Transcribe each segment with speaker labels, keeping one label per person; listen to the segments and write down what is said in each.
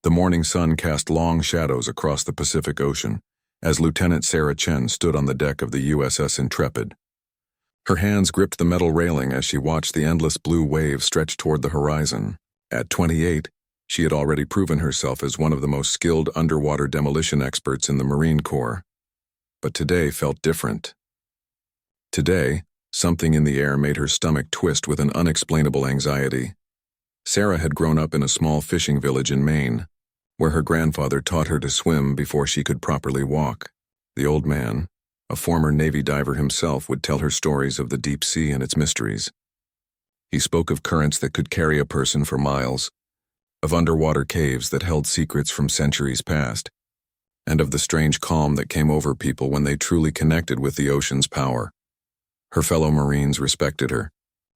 Speaker 1: The morning sun cast long shadows across the Pacific Ocean as Lieutenant Sarah Chen stood on the deck of the USS Intrepid. Her hands gripped the metal railing as she watched the endless blue waves stretch toward the horizon. At 28, she had already proven herself as one of the most skilled underwater demolition experts in the Marine Corps. But today felt different. Today, something in the air made her stomach twist with an unexplainable anxiety. Sarah had grown up in a small fishing village in Maine, where her grandfather taught her to swim before she could properly walk. The old man, a former Navy diver himself, would tell her stories of the deep sea and its mysteries. He spoke of currents that could carry a person for miles, of underwater caves that held secrets from centuries past, and of the strange calm that came over people when they truly connected with the ocean's power. Her fellow Marines respected her,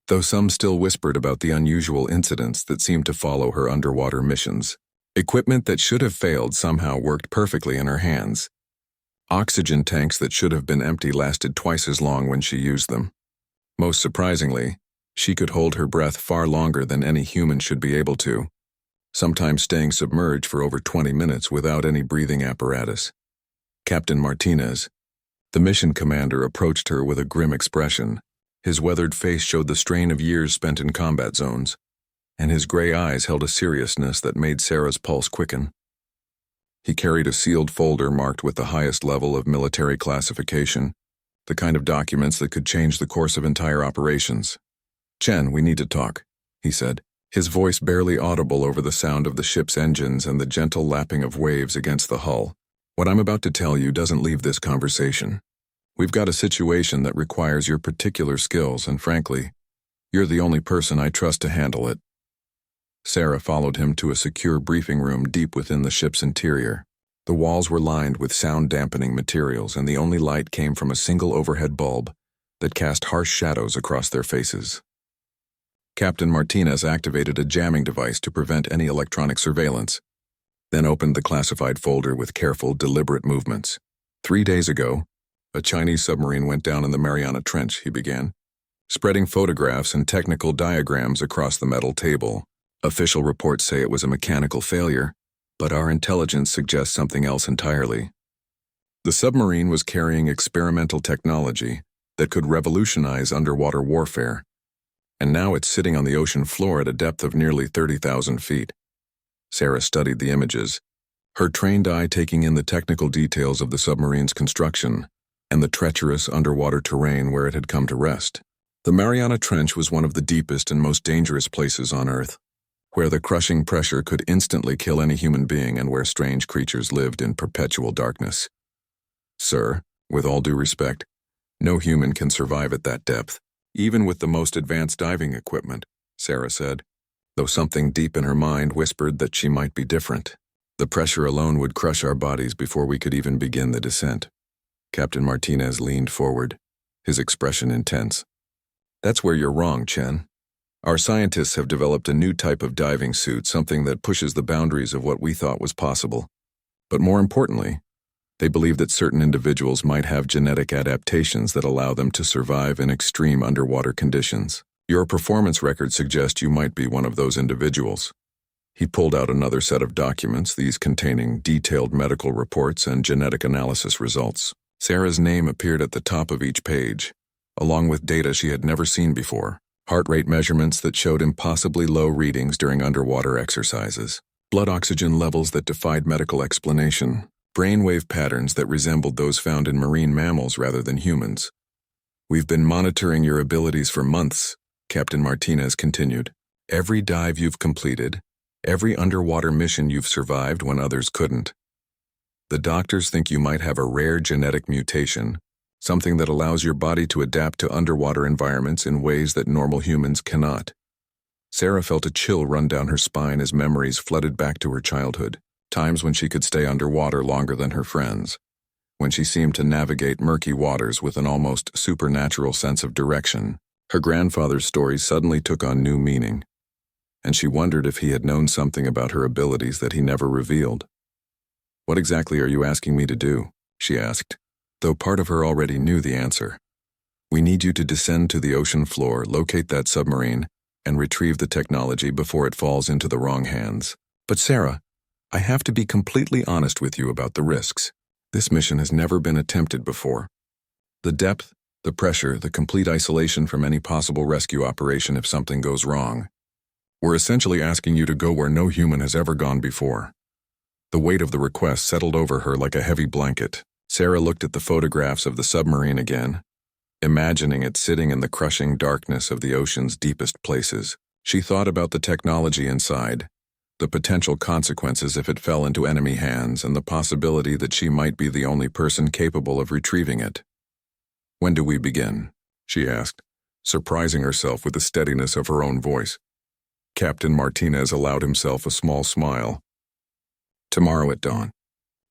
Speaker 1: though some still whispered about the unusual incidents that seemed to follow her underwater missions. Equipment that should have failed somehow worked perfectly in her hands. Oxygen tanks that should have been empty lasted twice as long when she used them. Most surprisingly, she could hold her breath far longer than any human should be able to, sometimes staying submerged for over 20 minutes without any breathing apparatus. Captain Martinez, the mission commander, approached her with a grim expression. His weathered face showed the strain of years spent in combat zones, and his gray eyes held a seriousness that made Sarah's pulse quicken. He carried a sealed folder marked with the highest level of military classification, the kind of documents that could change the course of entire operations. "Chen, we need to talk," he said, his voice barely audible over the sound of the ship's engines and the gentle lapping of waves against the hull. "What I'm about to tell you doesn't leave this conversation. We've got a situation that requires your particular skills, and frankly, you're the only person I trust to handle it." Sarah followed him to a secure briefing room deep within the ship's interior. The walls were lined with sound-dampening materials, and the only light came from a single overhead bulb that cast harsh shadows across their faces. Captain Martinez activated a jamming device to prevent any electronic surveillance, then opened the classified folder with careful, deliberate movements. 3 days ago, a Chinese submarine went down in the Mariana Trench, he began, spreading photographs and technical diagrams across the metal table. "Official reports say it was a mechanical failure, but our intelligence suggests something else entirely. The submarine was carrying experimental technology that could revolutionize underwater warfare, and now it's sitting on the ocean floor at a depth of nearly 30,000 feet. Sarah studied the images, her trained eye taking in the technical details of the submarine's construction and the treacherous underwater terrain where it had come to rest. The Mariana Trench was one of the deepest and most dangerous places on Earth, where the crushing pressure could instantly kill any human being and where strange creatures lived in perpetual darkness. Sir, with all due respect, no human can survive at that depth, even with the most advanced diving equipment, Sarah said, though something deep in her mind whispered that she might be different. The pressure alone would crush our bodies before we could even begin the descent. Captain Martinez leaned forward, his expression intense. That's where you're wrong, Chen. Our scientists have developed a new type of diving suit, something that pushes the boundaries of what we thought was possible. But more importantly, they believe that certain individuals might have genetic adaptations that allow them to survive in extreme underwater conditions. Your performance record suggests you might be one of those individuals. He pulled out another set of documents, these containing detailed medical reports and genetic analysis results. Sarah's name appeared at the top of each page, along with data she had never seen before. Heart rate measurements that showed impossibly low readings during underwater exercises, blood oxygen levels that defied medical explanation, brainwave patterns that resembled those found in marine mammals rather than humans. "We've been monitoring your abilities for months," Captain Martinez continued. "Every dive you've completed, every underwater mission you've survived when others couldn't. The doctors think you might have a rare genetic mutation, something that allows your body to adapt to underwater environments in ways that normal humans cannot." Sarah felt a chill run down her spine as memories flooded back to her childhood, times when she could stay underwater longer than her friends, when she seemed to navigate murky waters with an almost supernatural sense of direction. Her grandfather's stories suddenly took on new meaning, and she wondered if he had known something about her abilities that he never revealed. "What exactly are you asking me to do?" she asked, though part of her already knew the answer. "We need you to descend to the ocean floor, locate that submarine, and retrieve the technology before it falls into the wrong hands." "But Sarah, I have to be completely honest with you about the risks. This mission has never been attempted before. The depth, the pressure, the complete isolation from any possible rescue operation if something goes wrong. We're essentially asking you to go where no human has ever gone before. The weight of the request settled over her like a heavy blanket. Sarah looked at the photographs of the submarine again, imagining it sitting in the crushing darkness of the ocean's deepest places. She thought about the technology inside, the potential consequences if it fell into enemy hands, and the possibility that she might be the only person capable of retrieving it. "When do we begin?" she asked, surprising herself with the steadiness of her own voice. Captain Martinez allowed himself a small smile. "Tomorrow at dawn.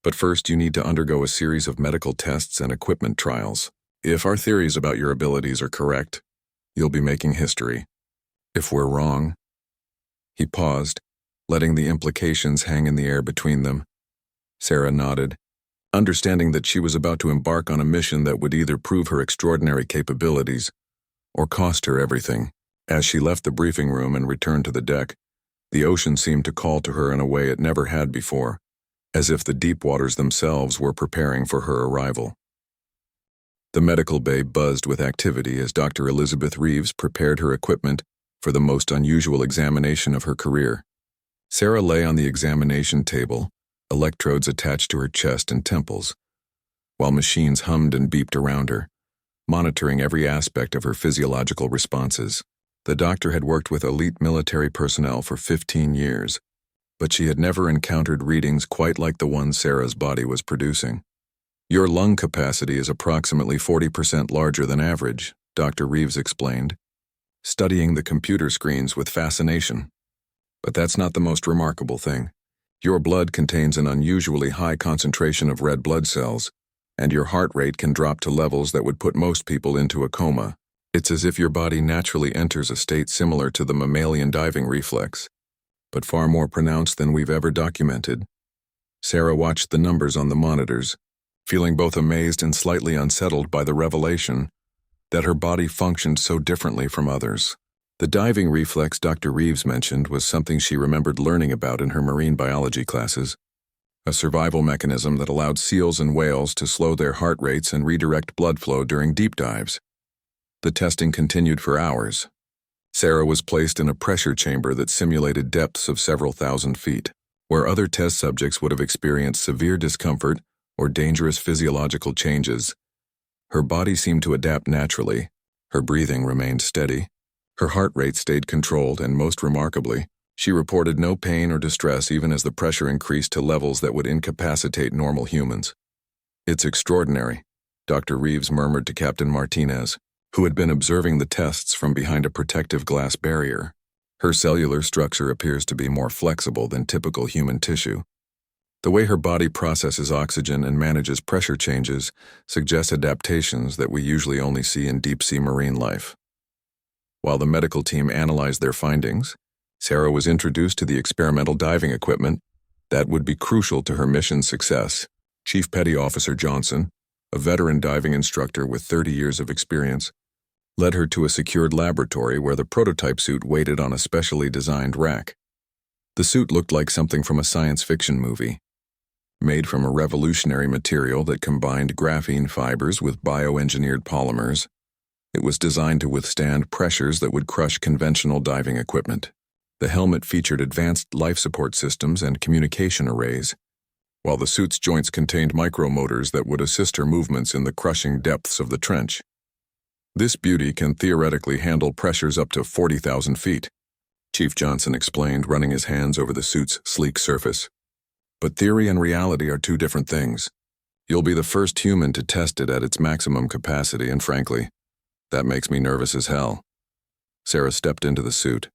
Speaker 1: But first you need to undergo a series of medical tests and equipment trials. If our theories about your abilities are correct, you'll be making history. If we're wrong..." He paused, letting the implications hang in the air between them. Sarah nodded, understanding that she was about to embark on a mission that would either prove her extraordinary capabilities or cost her everything. As she left the briefing room and returned to the deck, the ocean seemed to call to her in a way it never had before, as if the deep waters themselves were preparing for her arrival. The medical bay buzzed with activity as Dr. Elizabeth Reeves prepared her equipment for the most unusual examination of her career. Sarah lay on the examination table, electrodes attached to her chest and temples, while machines hummed and beeped around her, monitoring every aspect of her physiological responses. The doctor had worked with elite military personnel for 15 years, but she had never encountered readings quite like the ones Sarah's body was producing. "Your lung capacity is approximately 40% larger than average," Dr. Reeves explained, studying the computer screens with fascination. "But that's not the most remarkable thing. Your blood contains an unusually high concentration of red blood cells, and your heart rate can drop to levels that would put most people into a coma. It's as if your body naturally enters a state similar to the mammalian diving reflex, but far more pronounced than we've ever documented." Sarah watched the numbers on the monitors, feeling both amazed and slightly unsettled by the revelation that her body functioned so differently from others. The diving reflex Dr. Reeves mentioned was something she remembered learning about in her marine biology classes, a survival mechanism that allowed seals and whales to slow their heart rates and redirect blood flow during deep dives. The testing continued for hours. Sarah was placed in a pressure chamber that simulated depths of several thousand feet, where other test subjects would have experienced severe discomfort or dangerous physiological changes. Her body seemed to adapt naturally. Her breathing remained steady. Her heart rate stayed controlled, and most remarkably, she reported no pain or distress even as the pressure increased to levels that would incapacitate normal humans. "It's extraordinary," Dr. Reeves murmured to Captain Martinez, who had been observing the tests from behind a protective glass barrier. "Her cellular structure appears to be more flexible than typical human tissue. The way her body processes oxygen and manages pressure changes suggests adaptations that we usually only see in deep-sea marine life." While the medical team analyzed their findings, Sarah was introduced to the experimental diving equipment that would be crucial to her mission's success. Chief Petty Officer Johnson, a veteran diving instructor with 30 years of experience, led her to a secured laboratory where the prototype suit waited on a specially designed rack. The suit looked like something from a science fiction movie. Made from a revolutionary material that combined graphene fibers with bioengineered polymers, it was designed to withstand pressures that would crush conventional diving equipment. The helmet featured advanced life support systems and communication arrays, while the suit's joints contained micromotors that would assist her movements in the crushing depths of the trench. "This beauty can theoretically handle pressures up to 40,000 feet, Chief Johnson explained, running his hands over the suit's sleek surface. "But theory and reality are two different things. You'll be the first human to test it at its maximum capacity, and frankly, that makes me nervous as hell." Sarah stepped into the suit,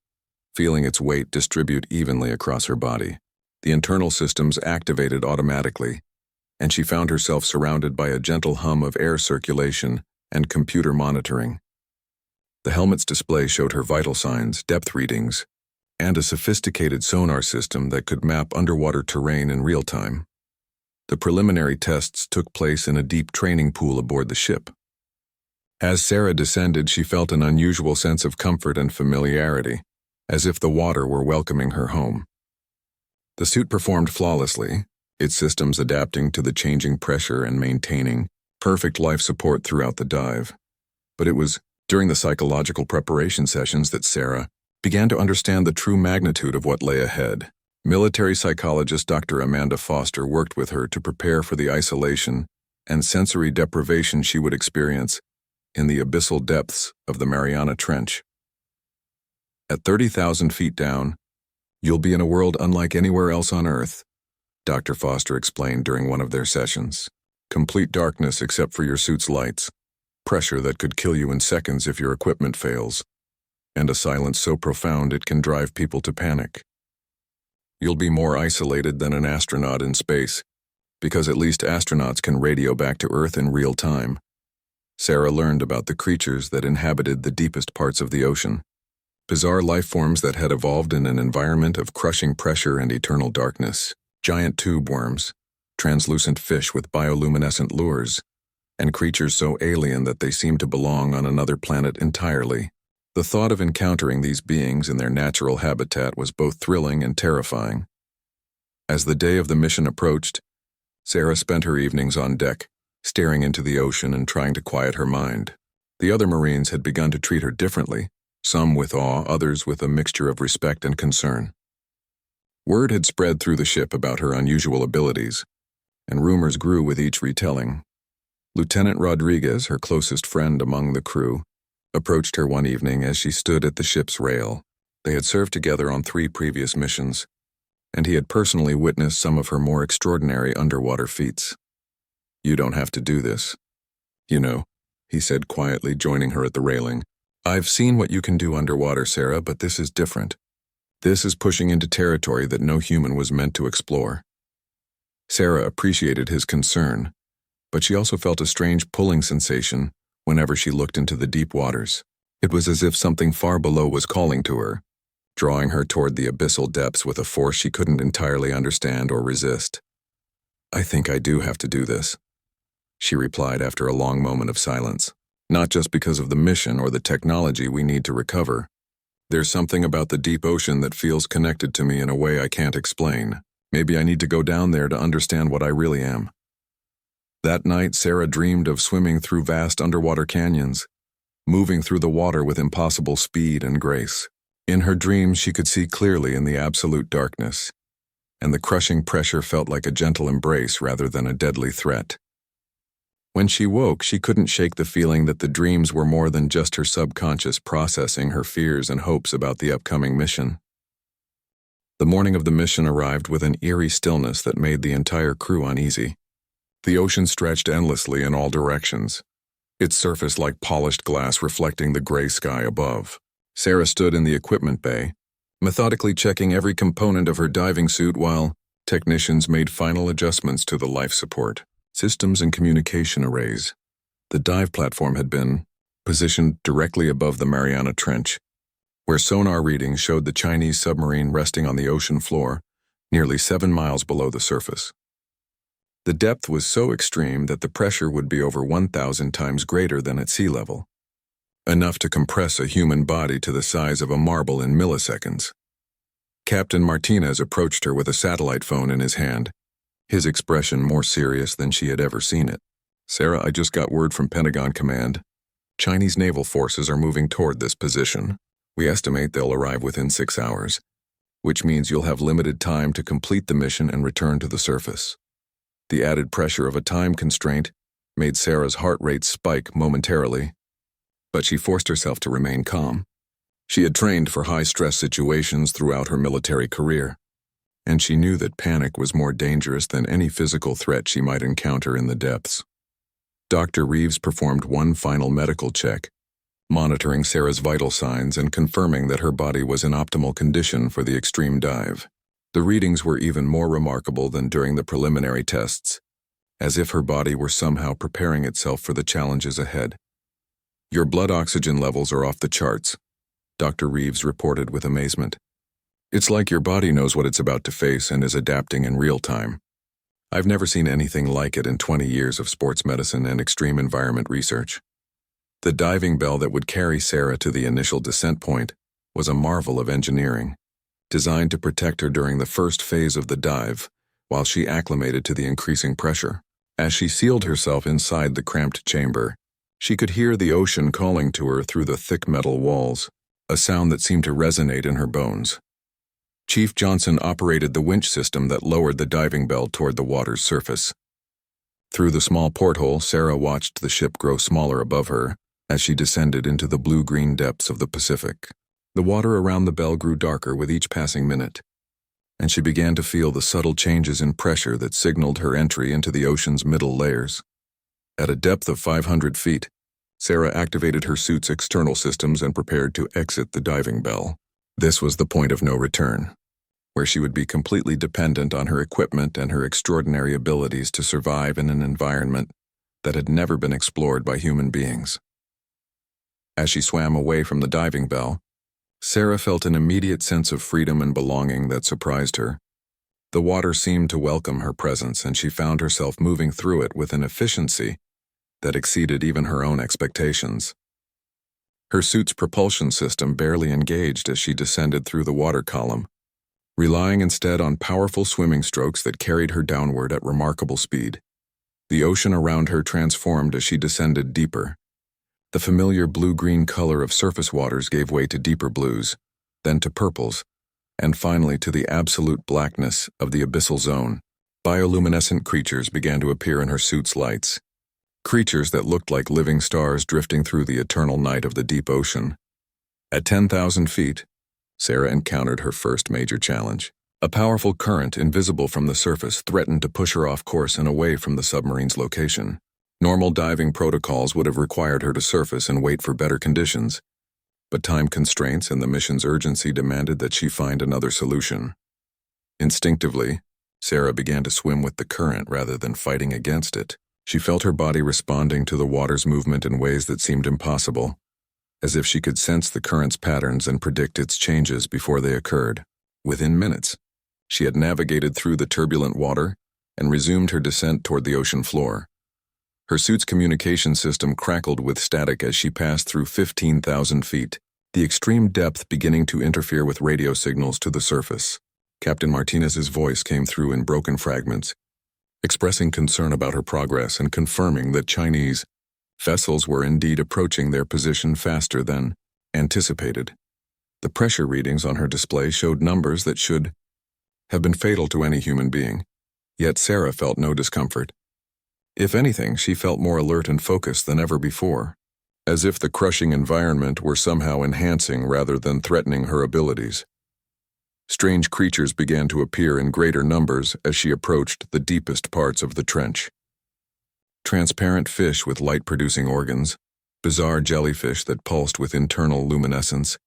Speaker 1: feeling its weight distribute evenly across her body. The internal systems activated automatically, and she found herself surrounded by a gentle hum of air circulation and computer monitoring. The helmet's display showed her vital signs, depth readings, and a sophisticated sonar system that could map underwater terrain in real time. The preliminary tests took place in a deep training pool aboard the ship. As Sarah descended, she felt an unusual sense of comfort and familiarity, as if the water were welcoming her home. The suit performed flawlessly, its systems adapting to the changing pressure and maintaining perfect life support throughout the dive. But it was during the psychological preparation sessions that Sarah began to understand the true magnitude of what lay ahead. Military psychologist Dr. Amanda Foster worked with her to prepare for the isolation and sensory deprivation she would experience in the abyssal depths of the Mariana Trench. At 30,000 feet down, you'll be in a world unlike anywhere else on Earth, Dr. Foster explained during one of their sessions. Complete darkness except for your suit's lights, pressure that could kill you in seconds if your equipment fails, and a silence so profound it can drive people to panic. You'll be more isolated than an astronaut in space, because at least astronauts can radio back to Earth in real time. Sarah learned about the creatures that inhabited the deepest parts of the ocean, bizarre life forms that had evolved in an environment of crushing pressure and eternal darkness, giant tube worms, translucent fish with bioluminescent lures, and creatures so alien that they seemed to belong on another planet entirely. The thought of encountering these beings in their natural habitat was both thrilling and terrifying. As the day of the mission approached, Sarah spent her evenings on deck, staring into the ocean and trying to quiet her mind. The other Marines had begun to treat her differently, some with awe, others with a mixture of respect and concern. Word had spread through the ship about her unusual abilities, and rumors grew with each retelling. Lieutenant Rodriguez, her closest friend among the crew, approached her one evening as she stood at the ship's rail. They had served together on 3 previous missions, and he had personally witnessed some of her more extraordinary underwater feats. "You don't have to do this. You know," he said quietly, joining her at the railing. "I've seen what you can do underwater, Sarah, but this is different. This is pushing into territory that no human was meant to explore." Sarah appreciated his concern, but she also felt a strange pulling sensation whenever she looked into the deep waters. It was as if something far below was calling to her, drawing her toward the abyssal depths with a force she couldn't entirely understand or resist. "I think I do have to do this," she replied after a long moment of silence. "Not just because of the mission or the technology we need to recover. There's something about the deep ocean that feels connected to me in a way I can't explain. Maybe I need to go down there to understand what I really am." That night, Sarah dreamed of swimming through vast underwater canyons, moving through the water with impossible speed and grace. In her dreams, she could see clearly in the absolute darkness, and the crushing pressure felt like a gentle embrace rather than a deadly threat. When she woke, she couldn't shake the feeling that the dreams were more than just her subconscious processing her fears and hopes about the upcoming mission. The morning of the mission arrived with an eerie stillness that made the entire crew uneasy. The ocean stretched endlessly in all directions, its surface like polished glass reflecting the gray sky above. Sarah stood in the equipment bay, methodically checking every component of her diving suit while technicians made final adjustments to the life support, systems and communication arrays. The dive platform had been positioned directly above the Mariana Trench, where sonar readings showed the Chinese submarine resting on the ocean floor, nearly 7 miles below the surface. The depth was so extreme that the pressure would be over 1,000 times greater than at sea level, enough to compress a human body to the size of a marble in milliseconds. Captain Martinez approached her with a satellite phone in his hand, his expression more serious than she had ever seen it. "Sarah, I just got word from Pentagon Command. Chinese naval forces are moving toward this position. We estimate they'll arrive within 6 hours, which means you'll have limited time to complete the mission and return to the surface." The added pressure of a time constraint made Sarah's heart rate spike momentarily, but she forced herself to remain calm. She had trained for high-stress situations throughout her military career, and she knew that panic was more dangerous than any physical threat she might encounter in the depths. Dr. Reeves performed one final medical check, monitoring Sarah's vital signs and confirming that her body was in optimal condition for the extreme dive. The readings were even more remarkable than during the preliminary tests, as if her body were somehow preparing itself for the challenges ahead. "Your blood oxygen levels are off the charts," Dr. Reeves reported with amazement. "It's like your body knows what it's about to face and is adapting in real time. I've never seen anything like it in 20 years of sports medicine and extreme environment research." The diving bell that would carry Sarah to the initial descent point was a marvel of engineering. designed to protect her during the first phase of the dive, while she acclimated to the increasing pressure. As she sealed herself inside the cramped chamber, she could hear the ocean calling to her through the thick metal walls, a sound that seemed to resonate in her bones. Chief Johnson operated the winch system that lowered the diving bell toward the water's surface. Through the small porthole, Sarah watched the ship grow smaller above her as she descended into the blue-green depths of the Pacific. The water around the bell grew darker with each passing minute, and she began to feel the subtle changes in pressure that signaled her entry into the ocean's middle layers. At a depth of 500 feet, Sarah activated her suit's external systems and prepared to exit the diving bell. This was the point of no return, where she would be completely dependent on her equipment and her extraordinary abilities to survive in an environment that had never been explored by human beings. As she swam away from the diving bell, Sarah felt an immediate sense of freedom and belonging that surprised her. The water seemed to welcome her presence, and she found herself moving through it with an efficiency that exceeded even her own expectations. Her suit's propulsion system barely engaged as she descended through the water column, relying instead on powerful swimming strokes that carried her downward at remarkable speed. The ocean around her transformed as she descended deeper. The familiar blue-green color of surface waters gave way to deeper blues, then to purples, and finally to the absolute blackness of the abyssal zone. Bioluminescent creatures began to appear in her suit's lights, creatures that looked like living stars drifting through the eternal night of the deep ocean. At 10,000 feet, Sarah encountered her first major challenge. A powerful current invisible from the surface threatened to push her off course and away from the submarine's location. Normal diving protocols would have required her to surface and wait for better conditions, but time constraints and the mission's urgency demanded that she find another solution. Instinctively, Sarah began to swim with the current rather than fighting against it. She felt her body responding to the water's movement in ways that seemed impossible, as if she could sense the current's patterns and predict its changes before they occurred. Within minutes, she had navigated through the turbulent water and resumed her descent toward the ocean floor. Her suit's communication system crackled with static as she passed through 15,000 feet, the extreme depth beginning to interfere with radio signals to the surface. Captain Martinez's voice came through in broken fragments, expressing concern about her progress and confirming that Chinese vessels were indeed approaching their position faster than anticipated. The pressure readings on her display showed numbers that should have been fatal to any human being, yet Sarah felt no discomfort. If anything, she felt more alert and focused than ever before, as if the crushing environment were somehow enhancing rather than threatening her abilities. Strange creatures began to appear in greater numbers as she approached the deepest parts of the trench. Transparent fish with light-producing organs, bizarre jellyfish that pulsed with internal luminescence,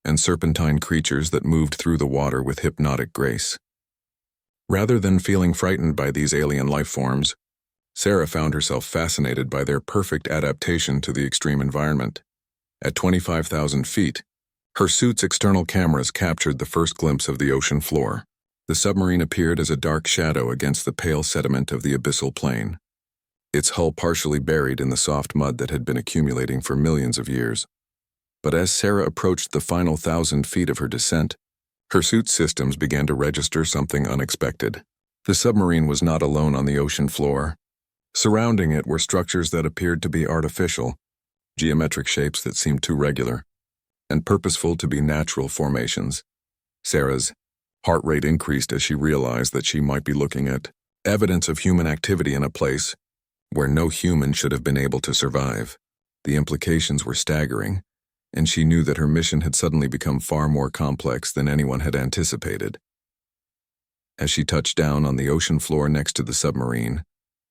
Speaker 1: and serpentine creatures that moved through the water with hypnotic grace. Rather than feeling frightened by these alien life forms, Sarah found herself fascinated by their perfect adaptation to the extreme environment. At 25,000 feet, her suit's external cameras captured the first glimpse of the ocean floor. The submarine appeared as a dark shadow against the pale sediment of the abyssal plain, its hull partially buried in the soft mud that had been accumulating for millions of years. But as Sarah approached the final 1,000 feet of her descent, her suit's systems began to register something unexpected. The submarine was not alone on the ocean floor. Surrounding it were structures that appeared to be artificial, geometric shapes that seemed too regular, and purposeful to be natural formations. Sarah's heart rate increased as she realized that she might be looking at evidence of human activity in a place where no human should have been able to survive. The implications were staggering, and she knew that her mission had suddenly become far more complex than anyone had anticipated. As she touched down on the ocean floor next to the submarine,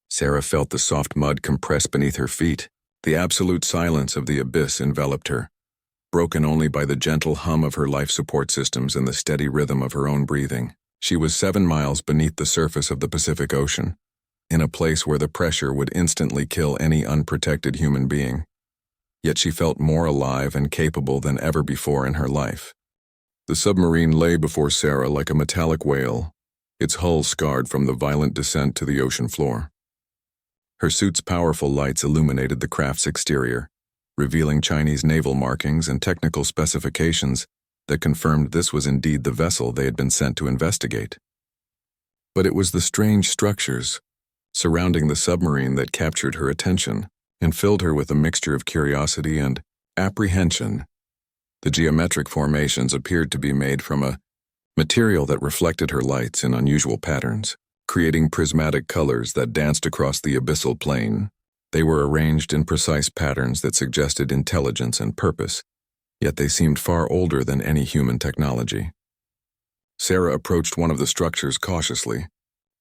Speaker 1: Sarah felt the soft mud compress beneath her feet. The absolute silence of the abyss enveloped her, broken only by the gentle hum of her life support systems and the steady rhythm of her own breathing. She was 7 miles beneath the surface of the Pacific Ocean, in a place where the pressure would instantly kill any unprotected human being. Yet she felt more alive and capable than ever before in her life. The submarine lay before Sarah like a metallic whale, its hull scarred from the violent descent to the ocean floor. Her suit's powerful lights illuminated the craft's exterior, revealing Chinese naval markings and technical specifications that confirmed this was indeed the vessel they had been sent to investigate. But it was the strange structures surrounding the submarine that captured her attention and filled her with a mixture of curiosity and apprehension. The geometric formations appeared to be made from a material that reflected her lights in unusual patterns, creating prismatic colors that danced across the abyssal plane. They were arranged in precise patterns that suggested intelligence and purpose, yet they seemed far older than any human technology. Sarah approached one of the structures cautiously,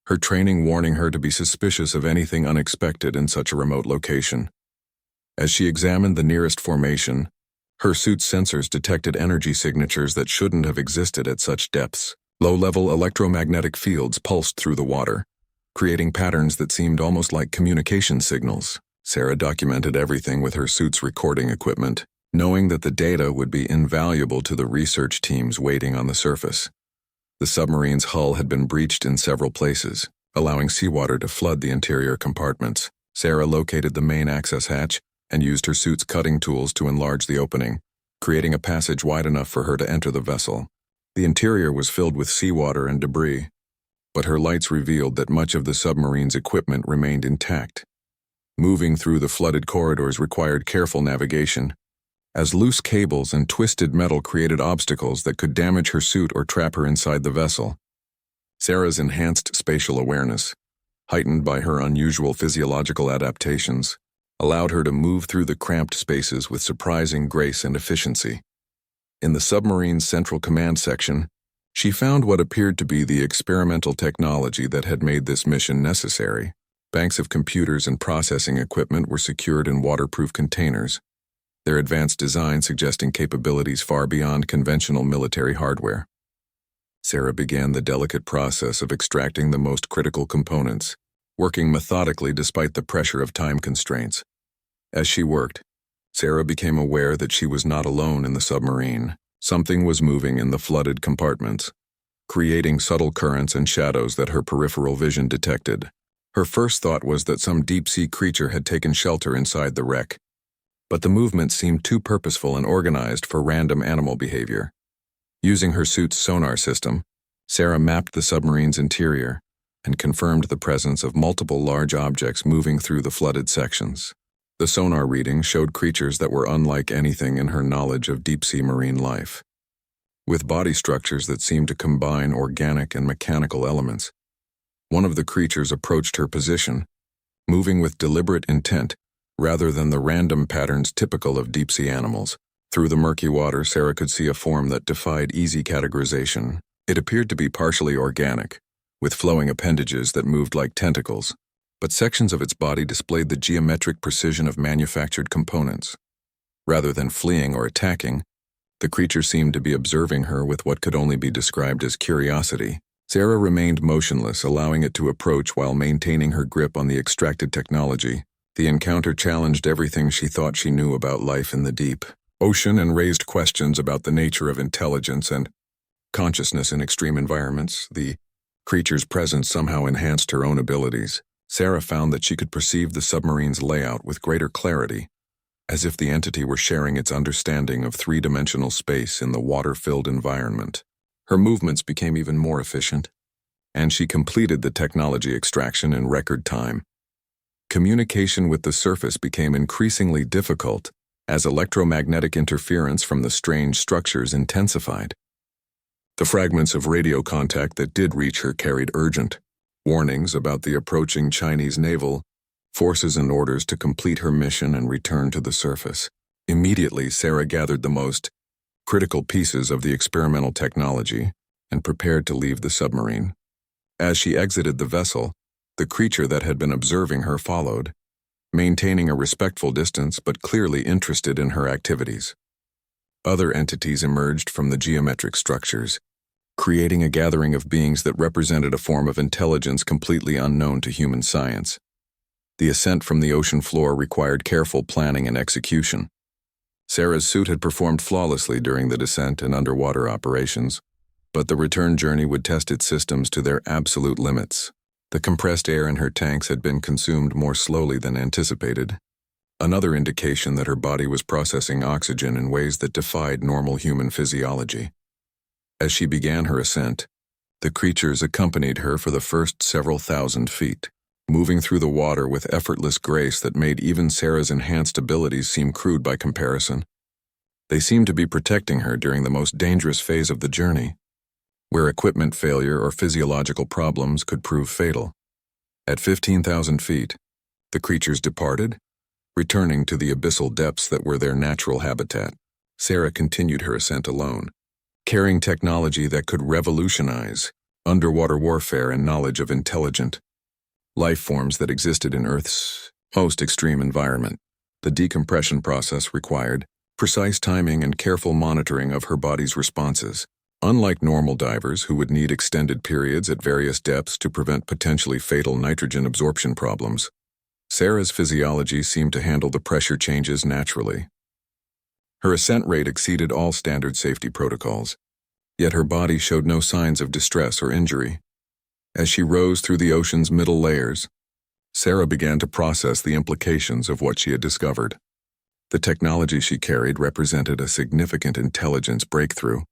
Speaker 1: her training warning her to be suspicious of anything unexpected in such a remote location. As she examined the nearest formation, her suit's sensors detected energy signatures that shouldn't have existed at such depths. Low-level electromagnetic fields pulsed through the water, creating patterns that seemed almost like communication signals. Sarah documented everything with her suit's recording equipment, knowing that the data would be invaluable to the research teams waiting on the surface. The submarine's hull had been breached in several places, allowing seawater to flood the interior compartments. Sarah located the main access hatch and used her suit's cutting tools to enlarge the opening, creating a passage wide enough for her to enter the vessel. The interior was filled with seawater and debris, but her lights revealed that much of the submarine's equipment remained intact. Moving through the flooded corridors required careful navigation, as loose cables and twisted metal created obstacles that could damage her suit or trap her inside the vessel. Sarah's enhanced spatial awareness, heightened by her unusual physiological adaptations, allowed her to move through the cramped spaces with surprising grace and efficiency. In the submarine's central command section, she found what appeared to be the experimental technology that had made this mission necessary. Banks of computers and processing equipment were secured in waterproof containers, their advanced design suggesting capabilities far beyond conventional military hardware. Sarah began the delicate process of extracting the most critical components, working methodically despite the pressure of time constraints. As she worked, Sarah became aware that she was not alone in the submarine. Something was moving in the flooded compartments, creating subtle currents and shadows that her peripheral vision detected. Her first thought was that some deep-sea creature had taken shelter inside the wreck, but the movement seemed too purposeful and organized for random animal behavior. Using her suit's sonar system, Sarah mapped the submarine's interior and confirmed the presence of multiple large objects moving through the flooded sections. The sonar readings showed creatures that were unlike anything in her knowledge of deep-sea marine life. With body structures that seemed to combine organic and mechanical elements, one of the creatures approached her position, moving with deliberate intent rather than the random patterns typical of deep-sea animals. Through the murky water, Sarah could see a form that defied easy categorization. It appeared to be partially organic, with flowing appendages that moved like tentacles, but sections of its body displayed the geometric precision of manufactured components. Rather than fleeing or attacking, the creature seemed to be observing her with what could only be described as curiosity. Sarah remained motionless, allowing it to approach while maintaining her grip on the extracted technology. The encounter challenged everything she thought she knew about life in the deep ocean and raised questions about the nature of intelligence and consciousness in extreme environments. The creature's presence somehow enhanced her own abilities. Sarah found that she could perceive the submarine's layout with greater clarity, as if the entity were sharing its understanding of three-dimensional space in the water-filled environment. Her movements became even more efficient, and she completed the technology extraction in record time. Communication with the surface became increasingly difficult as electromagnetic interference from the strange structures intensified. The fragments of radio contact that did reach her carried urgent warnings about the approaching Chinese naval forces and orders to complete her mission and return to the surface. Immediately, Sarah gathered the most critical pieces of the experimental technology and prepared to leave the submarine. As she exited the vessel, the creature that had been observing her followed, maintaining a respectful distance but clearly interested in her activities. Other entities emerged from the geometric structures, creating a gathering of beings that represented a form of intelligence completely unknown to human science. The ascent from the ocean floor required careful planning and execution. Sarah's suit had performed flawlessly during the descent and underwater operations, but the return journey would test its systems to their absolute limits. The compressed air in her tanks had been consumed more slowly than anticipated, another indication that her body was processing oxygen in ways that defied normal human physiology. As she began her ascent, the creatures accompanied her for the first several thousand feet, moving through the water with effortless grace that made even Sarah's enhanced abilities seem crude by comparison. They seemed to be protecting her during the most dangerous phase of the journey, where equipment failure or physiological problems could prove fatal. At 15,000 feet, the creatures departed, returning to the abyssal depths that were their natural habitat. Sarah continued her ascent alone, carrying technology that could revolutionize underwater warfare and knowledge of intelligent life forms that existed in Earth's most extreme environment. The decompression process required precise timing and careful monitoring of her body's responses. Unlike normal divers who would need extended periods at various depths to prevent potentially fatal nitrogen absorption problems, Sarah's physiology seemed to handle the pressure changes naturally. Her ascent rate exceeded all standard safety protocols, yet her body showed no signs of distress or injury. As she rose through the ocean's middle layers, Sarah began to process the implications of what she had discovered. The technology she carried represented a significant intelligence breakthrough,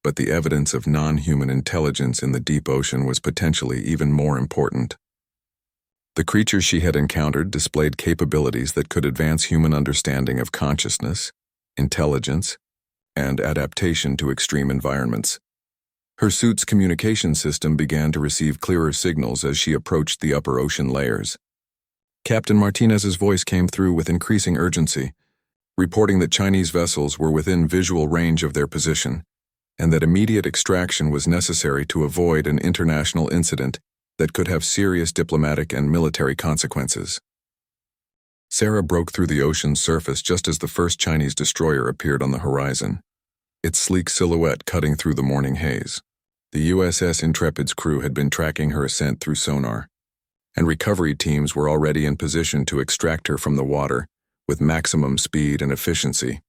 Speaker 1: but the evidence of non-human intelligence in the deep ocean was potentially even more important. The creatures she had encountered displayed capabilities that could advance human understanding of consciousness, intelligence, and adaptation to extreme environments. Her suit's communication system began to receive clearer signals as she approached the upper ocean layers. Captain Martinez's voice came through with increasing urgency, reporting that Chinese vessels were within visual range of their position, and that immediate extraction was necessary to avoid an international incident that could have serious diplomatic and military consequences. Sarah broke through the ocean's surface just as the first Chinese destroyer appeared on the horizon, its sleek silhouette cutting through the morning haze. The USS Intrepid's crew had been tracking her ascent through sonar, and recovery teams were already in position to extract her from the water with maximum speed and efficiency.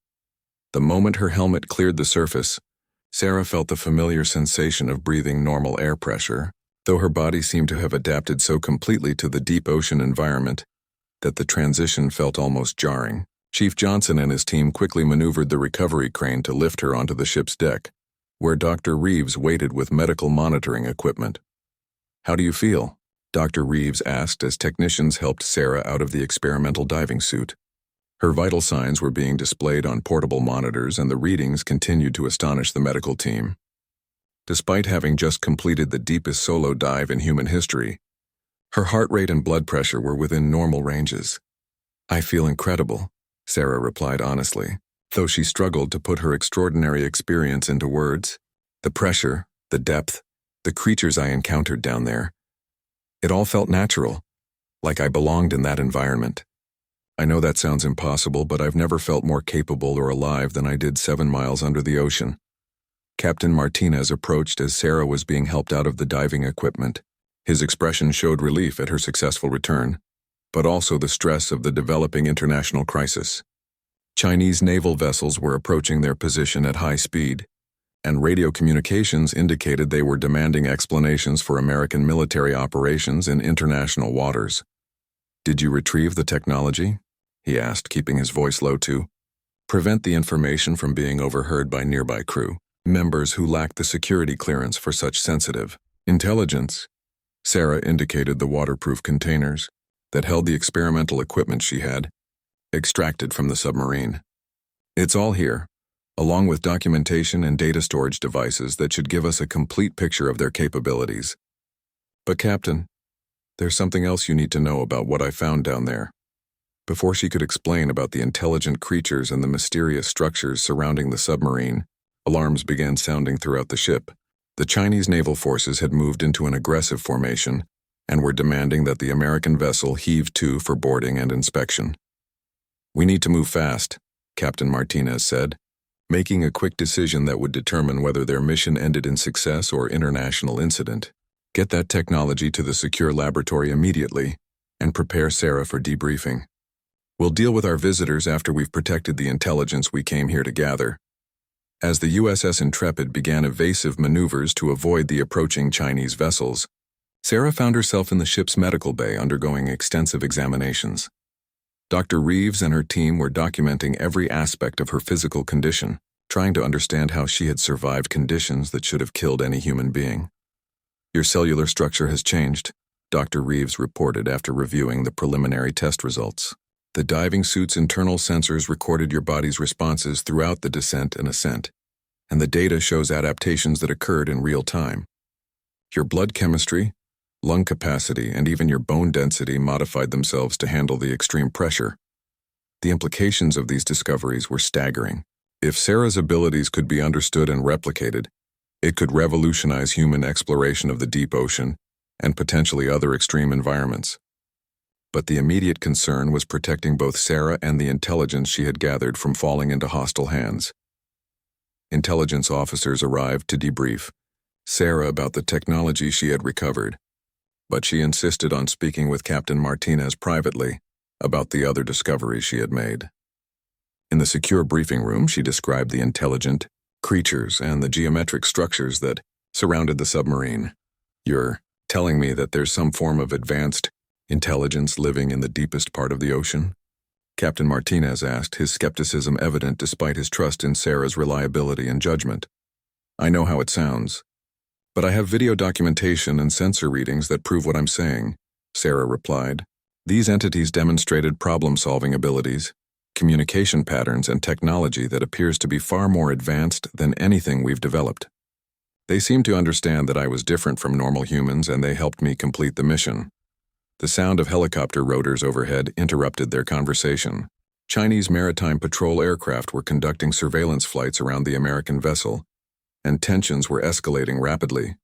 Speaker 1: The moment her helmet cleared the surface, Sarah felt the familiar sensation of breathing normal air pressure, though her body seemed to have adapted so completely to the deep ocean environment that the transition felt almost jarring. Chief Johnson and his team quickly maneuvered the recovery crane to lift her onto the ship's deck, where Dr. Reeves waited with medical monitoring equipment. "How do you feel?" Dr. Reeves asked as technicians helped Sarah out of the experimental diving suit. Her vital signs were being displayed on portable monitors, and the readings continued to astonish the medical team. Despite having just completed the deepest solo dive in human history, her heart rate and blood pressure were within normal ranges. "I feel incredible," Sarah replied honestly, though she struggled to put her extraordinary experience into words. The pressure, the depth, the creatures I encountered down there. It all felt natural, like I belonged in that environment. "I know that sounds impossible, but I've never felt more capable or alive than I did 7 miles under the ocean." Captain Martinez approached as Sarah was being helped out of the diving equipment. His expression showed relief at her successful return, but also the stress of the developing international crisis. Chinese naval vessels were approaching their position at high speed, and radio communications indicated they were demanding explanations for American military operations in international waters. "Did you retrieve the technology?" he asked, keeping his voice low to prevent the information from being overheard by nearby crew members who lacked the security clearance for such sensitive intelligence. Sarah indicated the waterproof containers that held the experimental equipment she had extracted from the submarine. "It's all here, along with documentation and data storage devices that should give us a complete picture of their capabilities. But Captain, there's something else you need to know about what I found down there." Before she could explain about the intelligent creatures and the mysterious structures surrounding the submarine, alarms began sounding throughout the ship. The Chinese naval forces had moved into an aggressive formation and were demanding that the American vessel heave to for boarding and inspection. "We need to move fast," Captain Martinez said, making a quick decision that would determine whether their mission ended in success or international incident. "Get that technology to the secure laboratory immediately and prepare Sarah for debriefing. We'll deal with our visitors after we've protected the intelligence we came here to gather." As the USS Intrepid began evasive maneuvers to avoid the approaching Chinese vessels, Sarah found herself in the ship's medical bay undergoing extensive examinations. Dr. Reeves and her team were documenting every aspect of her physical condition, trying to understand how she had survived conditions that should have killed any human being. "Your cellular structure has changed," Dr. Reeves reported after reviewing the preliminary test results. "The diving suit's internal sensors recorded your body's responses throughout the descent and ascent, and the data shows adaptations that occurred in real time. Your blood chemistry, lung capacity, and even your bone density modified themselves to handle the extreme pressure." The implications of these discoveries were staggering. If Sarah's abilities could be understood and replicated, it could revolutionize human exploration of the deep ocean and potentially other extreme environments. But the immediate concern was protecting both Sarah and the intelligence she had gathered from falling into hostile hands. Intelligence officers arrived to debrief Sarah about the technology she had recovered, but she insisted on speaking with Captain Martinez privately about the other discoveries she had made. In the secure briefing room, she described the intelligent creatures and the geometric structures that surrounded the submarine. "You're telling me that there's some form of advanced intelligence living in the deepest part of the ocean?" Captain Martinez asked, his skepticism evident despite his trust in Sarah's reliability and judgment. "I know how it sounds, but I have video documentation and sensor readings that prove what I'm saying," Sarah replied. "These entities demonstrated problem-solving abilities, communication patterns, and technology that appears to be far more advanced than anything we've developed. They seemed to understand that I was different from normal humans, and they helped me complete the mission." The sound of helicopter rotors overhead interrupted their conversation. Chinese maritime patrol aircraft were conducting surveillance flights around the American vessel, and tensions were escalating rapidly.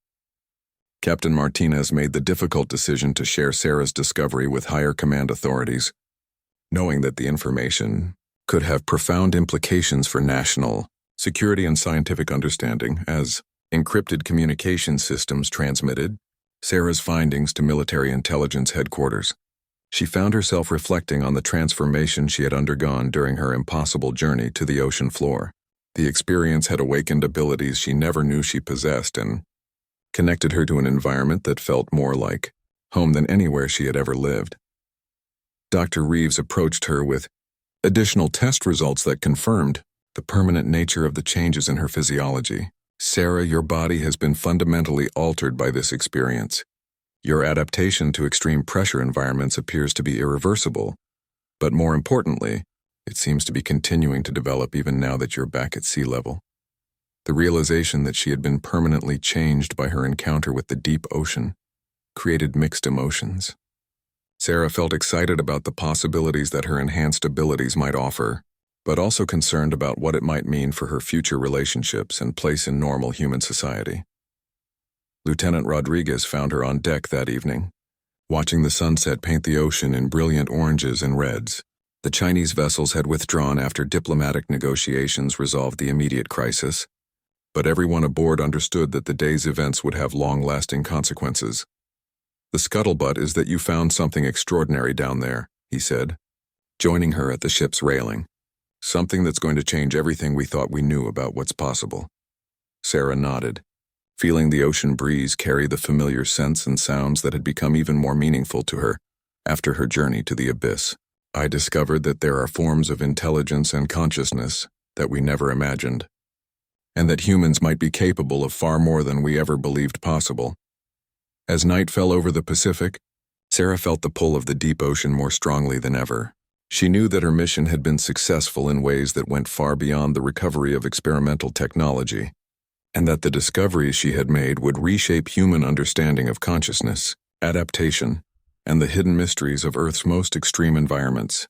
Speaker 1: Captain Martinez made the difficult decision to share Sarah's discovery with higher command authorities, knowing that the information could have profound implications for national security and scientific understanding. As encrypted communication systems transmitted Sarah's findings to military intelligence headquarters, she found herself reflecting on the transformation she had undergone during her impossible journey to the ocean floor. The experience had awakened abilities she never knew she possessed and connected her to an environment that felt more like home than anywhere she had ever lived. Dr. Reeves approached her with additional test results that confirmed the permanent nature of the changes in her physiology. "Sarah, your body has been fundamentally altered by this experience. Your adaptation to extreme pressure environments appears to be irreversible, but more importantly, it seems to be continuing to develop even now that you're back at sea level." The realization that she had been permanently changed by her encounter with the deep ocean created mixed emotions. Sarah felt excited about the possibilities that her enhanced abilities might offer, but also concerned about what it might mean for her future relationships and place in normal human society. Lieutenant Rodriguez found her on deck that evening, watching the sunset paint the ocean in brilliant oranges and reds. The Chinese vessels had withdrawn after diplomatic negotiations resolved the immediate crisis, but everyone aboard understood that the day's events would have long-lasting consequences. "The scuttlebutt is that you found something extraordinary down there," he said, joining her at the ship's railing. "Something that's going to change everything we thought we knew about what's possible." Sarah nodded, feeling the ocean breeze carry the familiar scents and sounds that had become even more meaningful to her after her journey to the abyss. "I discovered that there are forms of intelligence and consciousness that we never imagined, and that humans might be capable of far more than we ever believed possible." As night fell over the Pacific, Sarah felt the pull of the deep ocean more strongly than ever. She knew that her mission had been successful in ways that went far beyond the recovery of experimental technology, and that the discoveries she had made would reshape human understanding of consciousness, adaptation, and the hidden mysteries of Earth's most extreme environments.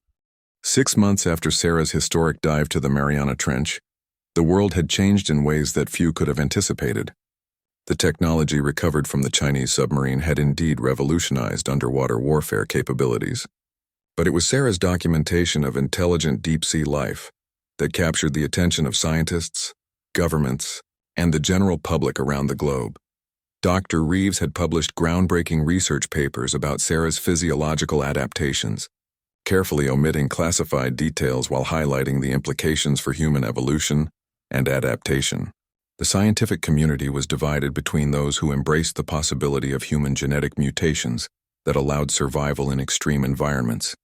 Speaker 1: 6 months after Sarah's historic dive to the Mariana Trench, the world had changed in ways that few could have anticipated. The technology recovered from the Chinese submarine had indeed revolutionized underwater warfare capabilities. But it was Sarah's documentation of intelligent deep-sea life that captured the attention of scientists, governments, and the general public around the globe. Dr. Reeves had published groundbreaking research papers about Sarah's physiological adaptations, carefully omitting classified details while highlighting the implications for human evolution and adaptation. The scientific community was divided between those who embraced the possibility of human genetic mutations that allowed survival in extreme environments,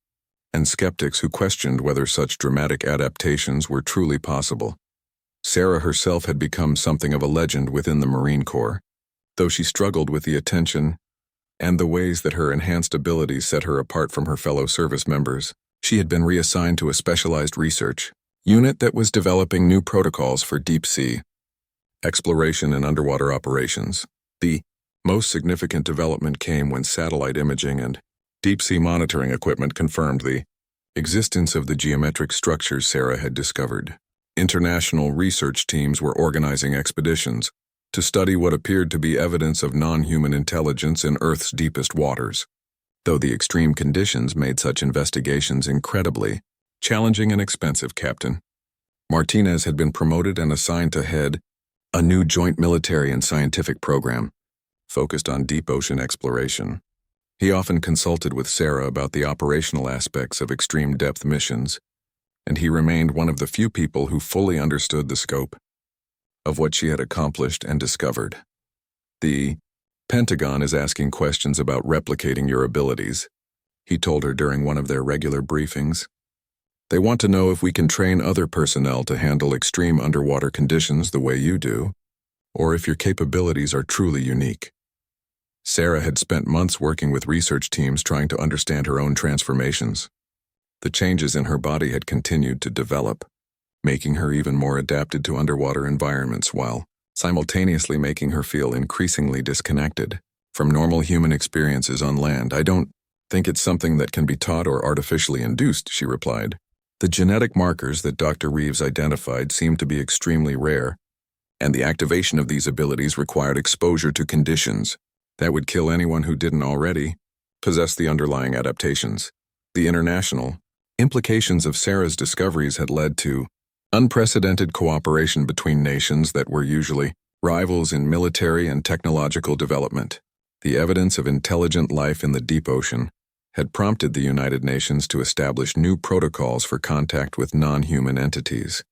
Speaker 1: and skeptics who questioned whether such dramatic adaptations were truly possible. Sarah herself had become something of a legend within the Marine Corps, though she struggled with the attention and the ways that her enhanced abilities set her apart from her fellow service members. She had been reassigned to a specialized research unit that was developing new protocols for deep-sea exploration and underwater operations. The most significant development came when satellite imaging and deep-sea monitoring equipment confirmed the existence of the geometric structures Sarah had discovered. International research teams were organizing expeditions to study what appeared to be evidence of non-human intelligence in Earth's deepest waters, though the extreme conditions made such investigations incredibly challenging and expensive. Captain Martinez had been promoted and assigned to head a new joint military and scientific program focused on deep ocean exploration. He often consulted with Sarah about the operational aspects of extreme depth missions, and he remained one of the few people who fully understood the scope of what she had accomplished and discovered. The Pentagon is asking questions about replicating your abilities, he told her during one of their regular briefings. They want to know if we can train other personnel to handle extreme underwater conditions the way you do, or if your capabilities are truly unique. Sarah had spent months working with research teams trying to understand her own transformations. The changes in her body had continued to develop, making her even more adapted to underwater environments while simultaneously making her feel increasingly disconnected from normal human experiences on land. I don't think it's something that can be taught or artificially induced, she replied. The genetic markers that Dr. Reeves identified seemed to be extremely rare, and the activation of these abilities required exposure to conditions that would kill anyone who didn't already possess the underlying adaptations. The international implications of Sarah's discoveries had led to unprecedented cooperation between nations that were usually rivals in military and technological development. The evidence of intelligent life in the deep ocean had prompted the United Nations to establish new protocols for contact with non-human entities,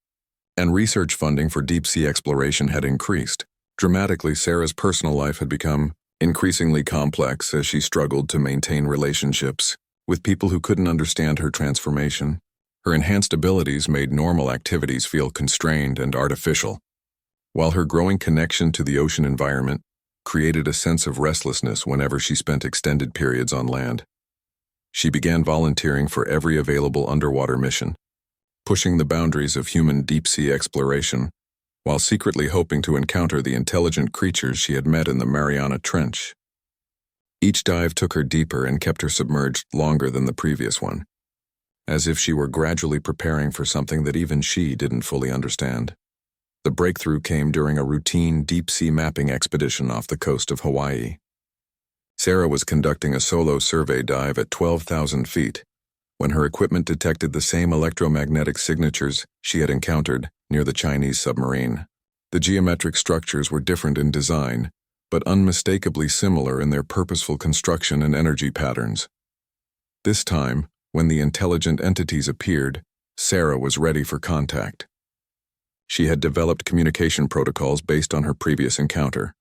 Speaker 1: and research funding for deep-sea exploration had increased. Dramatically, Sarah's personal life had become increasingly complex as she struggled to maintain relationships with people who couldn't understand her transformation. Her enhanced abilities made normal activities feel constrained and artificial, while her growing connection to the ocean environment created a sense of restlessness whenever she spent extended periods on land. She began volunteering for every available underwater mission, pushing the boundaries of human deep-sea exploration, while secretly hoping to encounter the intelligent creatures she had met in the Mariana Trench. Each dive took her deeper and kept her submerged longer than the previous one, as if she were gradually preparing for something that even she didn't fully understand. The breakthrough came during a routine deep-sea mapping expedition off the coast of Hawaii. Sarah was conducting a solo survey dive at 12,000 feet when her equipment detected the same electromagnetic signatures she had encountered near the Chinese submarine. The geometric structures were different in design, but unmistakably similar in their purposeful construction and energy patterns. This time, when the intelligent entities appeared, Sarah was ready for contact. She had developed communication protocols based on her previous encounter,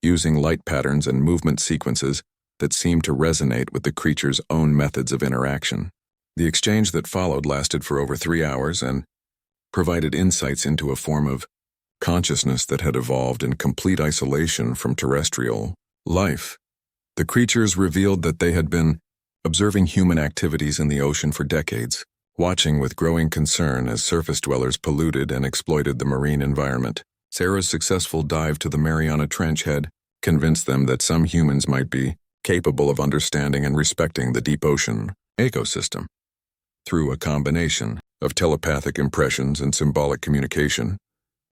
Speaker 1: using light patterns and movement sequences that seemed to resonate with the creature's own methods of interaction. The exchange that followed lasted for over 3 hours and provided insights into a form of consciousness that had evolved in complete isolation from terrestrial life. The creatures revealed that they had been observing human activities in the ocean for decades, watching with growing concern as surface dwellers polluted and exploited the marine environment. Sarah's successful dive to the Mariana Trench had convinced them that some humans might be capable of understanding and respecting the deep ocean ecosystem. Through a combination of telepathic impressions and symbolic communication,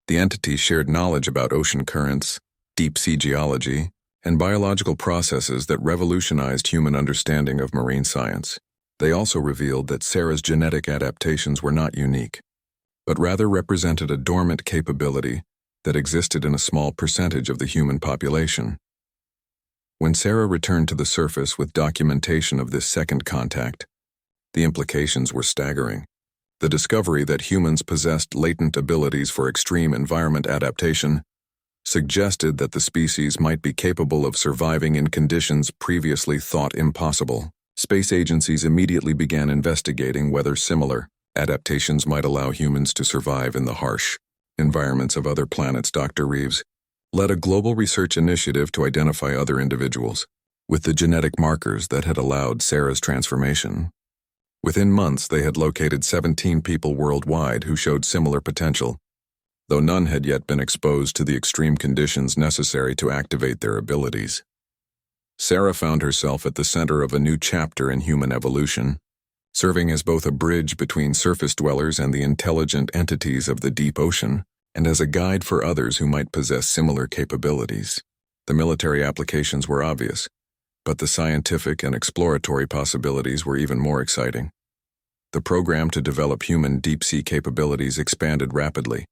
Speaker 1: the entities shared knowledge about ocean currents, deep-sea geology, and biological processes that revolutionized human understanding of marine science. They also revealed that Sarah's genetic adaptations were not unique, but rather represented a dormant capability that existed in a small percentage of the human population. When Sarah returned to the surface with documentation of this second contact, the implications were staggering. The discovery that humans possessed latent abilities for extreme environment adaptation suggested that the species might be capable of surviving in conditions previously thought impossible. Space agencies immediately began investigating whether similar adaptations might allow humans to survive in the harsh environments of other planets. Dr. Reeves led a global research initiative to identify other individuals with the genetic markers that had allowed Sarah's transformation. Within months, they had located 17 people worldwide who showed similar potential, though none had yet been exposed to the extreme conditions necessary to activate their abilities. Sarah found herself at the center of a new chapter in human evolution, serving as both a bridge between surface dwellers and the intelligent entities of the deep ocean, and as a guide for others who might possess similar capabilities. The military applications were obvious, but the scientific and exploratory possibilities were even more exciting. The program to develop human deep-sea capabilities expanded rapidly,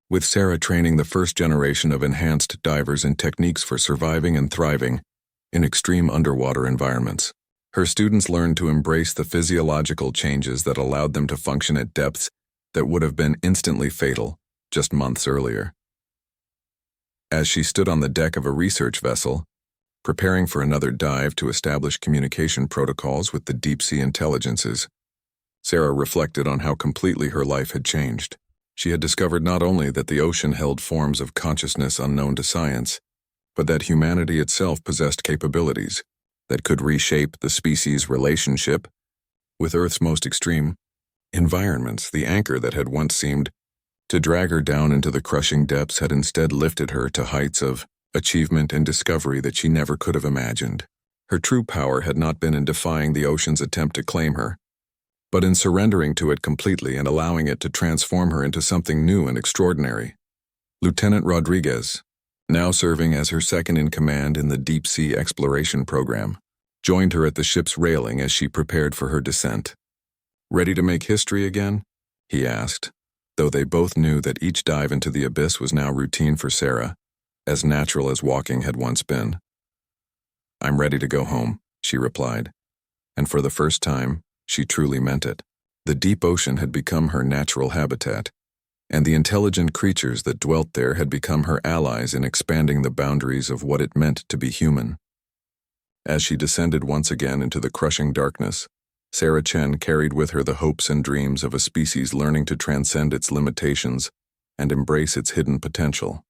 Speaker 1: with Sarah training the first generation of enhanced divers in techniques for surviving and thriving in extreme underwater environments. Her students learned to embrace the physiological changes that allowed them to function at depths that would have been instantly fatal just months earlier. As she stood on the deck of a research vessel, preparing for another dive to establish communication protocols with the deep-sea intelligences, Sarah reflected on how completely her life had changed. She had discovered not only that the ocean held forms of consciousness unknown to science, but that humanity itself possessed capabilities that could reshape the species' relationship with Earth's most extreme environments. The anchor that had once seemed to drag her down into the crushing depths had instead lifted her to heights of achievement and discovery that she never could have imagined. Her true power had not been in defying the ocean's attempt to claim her, but in surrendering to it completely and allowing it to transform her into something new and extraordinary. Lieutenant Rodriguez, now serving as her second-in-command in the deep-sea exploration program, joined her at the ship's railing as she prepared for her descent. "Ready to make history again?" he asked, though they both knew that each dive into the abyss was now routine for Sarah, as natural as walking had once been. "I'm ready to go home," she replied, and for the first time, she truly meant it. The deep ocean had become her natural habitat, and the intelligent creatures that dwelt there had become her allies in expanding the boundaries of what it meant to be human. As she descended once again into the crushing darkness, Sarah Chen carried with her the hopes and dreams of a species learning to transcend its limitations and embrace its hidden potential.